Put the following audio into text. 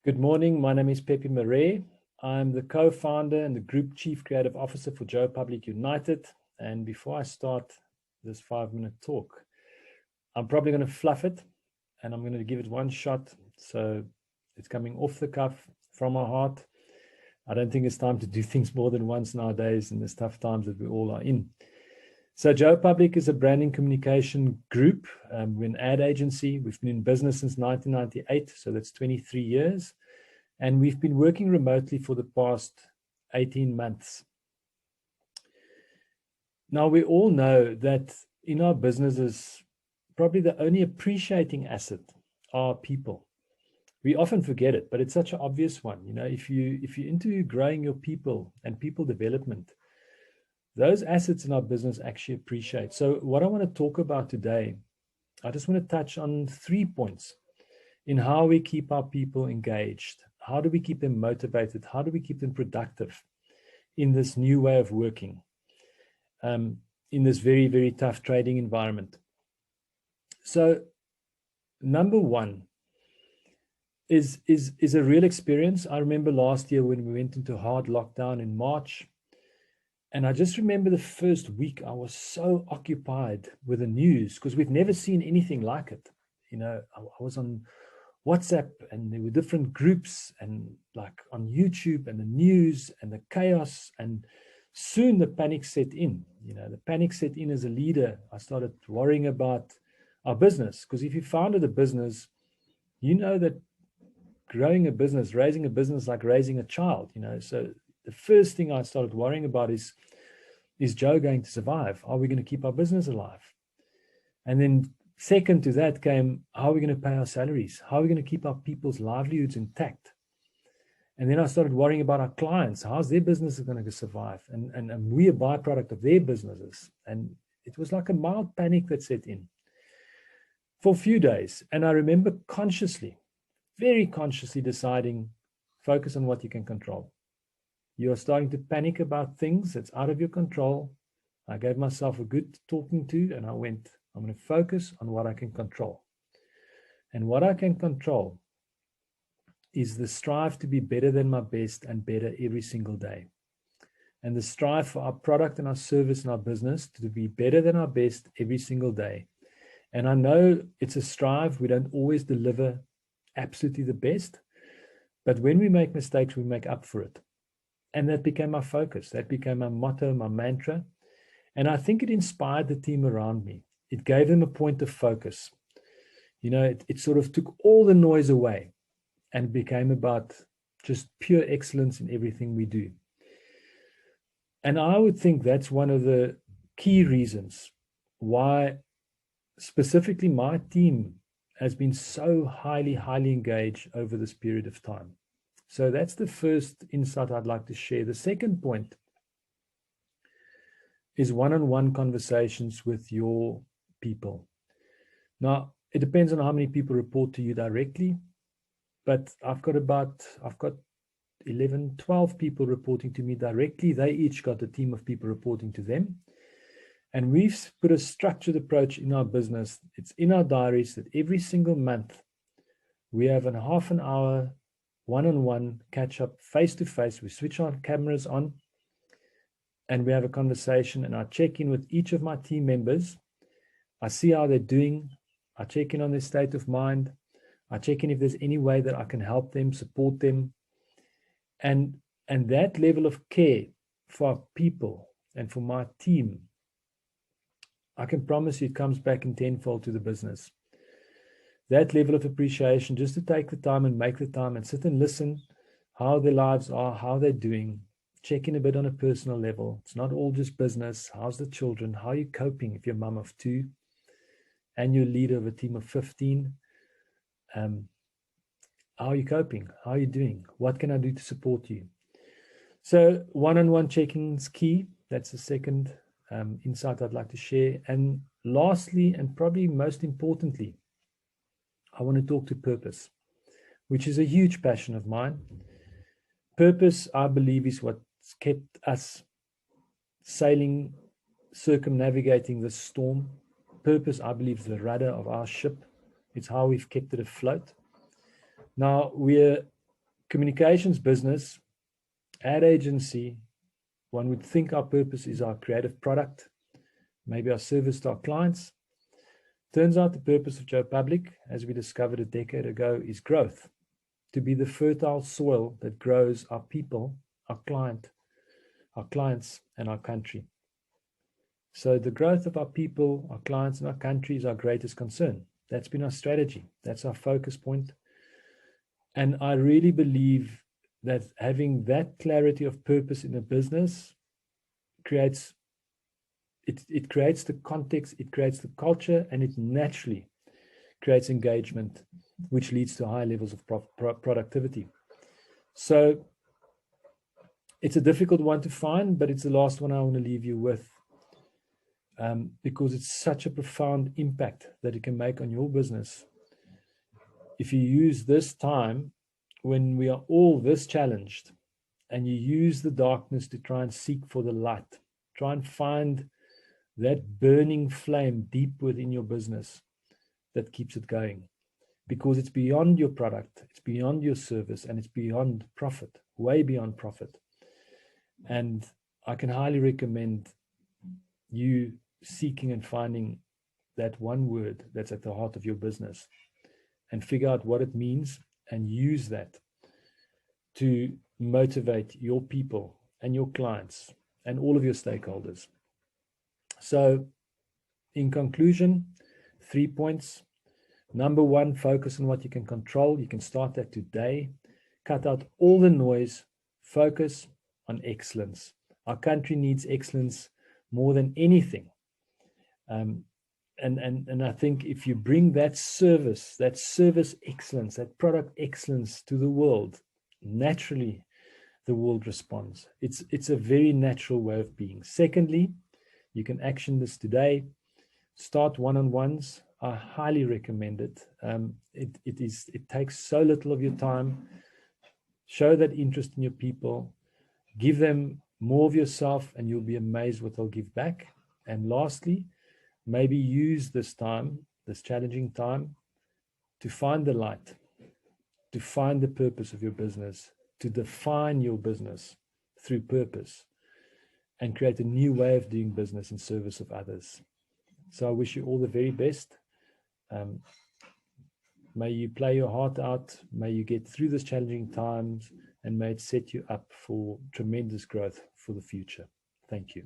Good morning. My name is Pepe Marais. I'm the co-founder and the Group Chief Creative Officer for Joe Public United. And before I start this 5-minute talk, I'm probably going to fluff it and I'm going to give it one shot. So it's coming off the cuff from my heart. I don't think it's time to do things more than once nowadays in these tough times that we all are in. So Joe Public is a branding communication group. We're an ad agency. We've been in business since 1998, so that's 23 years. And we've been working remotely for the past 18 months. Now, we all know that in our businesses, probably the only appreciating asset are people. We often forget it, but it's such an obvious one. You know, if you're into growing your people and people development, those assets in our business actually appreciate. So what I want to talk about today, I just want to touch on 3 points in how we keep our people engaged. How do we keep them motivated? How do we keep them productive in this new way of working, in this very, very tough trading environment? So number one is a real experience. I remember last year when we went into hard lockdown in March, and I just remember the first week I was so occupied with the news because we've never seen anything like it. You know, I was on WhatsApp and there were different groups and like on YouTube and the news and the chaos, and soon the panic set in. You know, the panic set in as a leader. I started worrying about our business, because if you founded a business, you know that growing a business, raising a business like raising a child, you know. So the first thing I started worrying about is Joe going to survive? Are we going to keep our business alive? And then second to that came, how are we going to pay our salaries? How are we going to keep our people's livelihoods intact? And then I started worrying about our clients. How's their business going to survive? And we a byproduct of their businesses. And it was like a mild panic that set in for a few days. And I remember consciously, very consciously deciding, focus on what you can control. You are starting to panic about things that's out of your control. I gave myself a good talking to, and I went, I'm going to focus on what I can control. And what I can control is the strive to be better than my best and better every single day. And the strive for our product and our service and our business to be better than our best every single day. And I know it's a strive. We don't always deliver absolutely the best, but when we make mistakes, we make up for it. And that became my focus. That became my motto, my mantra. And I think it inspired the team around me. It gave them a point of focus. You know, it sort of took all the noise away and became about just pure excellence in everything we do. And I would think that's one of the key reasons why specifically my team has been so highly, highly engaged over this period of time. So that's the first insight I'd like to share. The second point is one-on-one conversations with your people. Now, it depends on how many people report to you directly, but I've got 11, 12 people reporting to me directly. They each got a team of people reporting to them. And we've put a structured approach in our business. It's in our diaries that every single month we have a half an hour one-on-one catch-up, face-to-face. We switch our cameras on and we have a conversation, and I check in with each of my team members. I see how they're doing. I check in on their state of mind. I check in if there's any way that I can help them, support them. And that level of care for our people and for my team, I can promise you it comes back in tenfold to the business. That level of appreciation, just to take the time and make the time and sit and listen how their lives are, how they're doing, check in a bit on a personal level. It's not all just business. How's the children? How are you coping if you're a mum of 2 and you're leader of a team of 15? How are you coping? How are you doing? What can I do to support you? So one-on-one checking is key. That's the second insight I'd like to share. And lastly, and probably most importantly, I want to talk to purpose, which is a huge passion of mine. Purpose, I believe, is what's kept us sailing, circumnavigating the storm. Purpose, I believe, is the rudder of our ship. It's how we've kept it afloat. Now, we're Communications business, ad agency, one would think our purpose is our creative product, maybe our service to our clients. Turns out the purpose of Joe Public, as we discovered a decade ago, is growth. To be the fertile soil that grows our people, our clients, and our country. So the growth of our people, our clients, and our country is our greatest concern. That's been our strategy. That's our focus point. And I really believe that having that clarity of purpose in a business creates the context, it creates the culture, and it naturally creates engagement, which leads to high levels of productivity. So it's a difficult one to find, but it's the last one I want to leave you with, because it's such a profound impact that it can make on your business. If you use this time when we are all this challenged, and you use the darkness to try and seek for the light, try and find that burning flame deep within your business that keeps it going, because it's beyond your product, it's beyond your service, and it's beyond profit, way beyond profit. And I can highly recommend you seeking and finding that one word that's at the heart of your business and figure out what it means and use that to motivate your people and your clients and all of your stakeholders. So in conclusion, 3 points. Number one, focus on what you can control. You can start that today. Cut out all the noise. Focus on excellence. Our country needs excellence more than anything. And I think if you bring that service excellence, that product excellence to the world, naturally the world responds. It's a very natural way of being. Secondly, you can action this today. Start one-on-ones. I highly recommend it. It takes so little of your time. Show that interest in your people. Give them more of yourself, and you'll be amazed what they'll give back. And lastly, maybe use this time, this challenging time, to find the light, to find the purpose of your business, to define your business through purpose, and create a new way of doing business in service of others. So I wish you all the very best. May you play your heart out. May you get through this challenging times, and may it set you up for tremendous growth for the future. Thank you.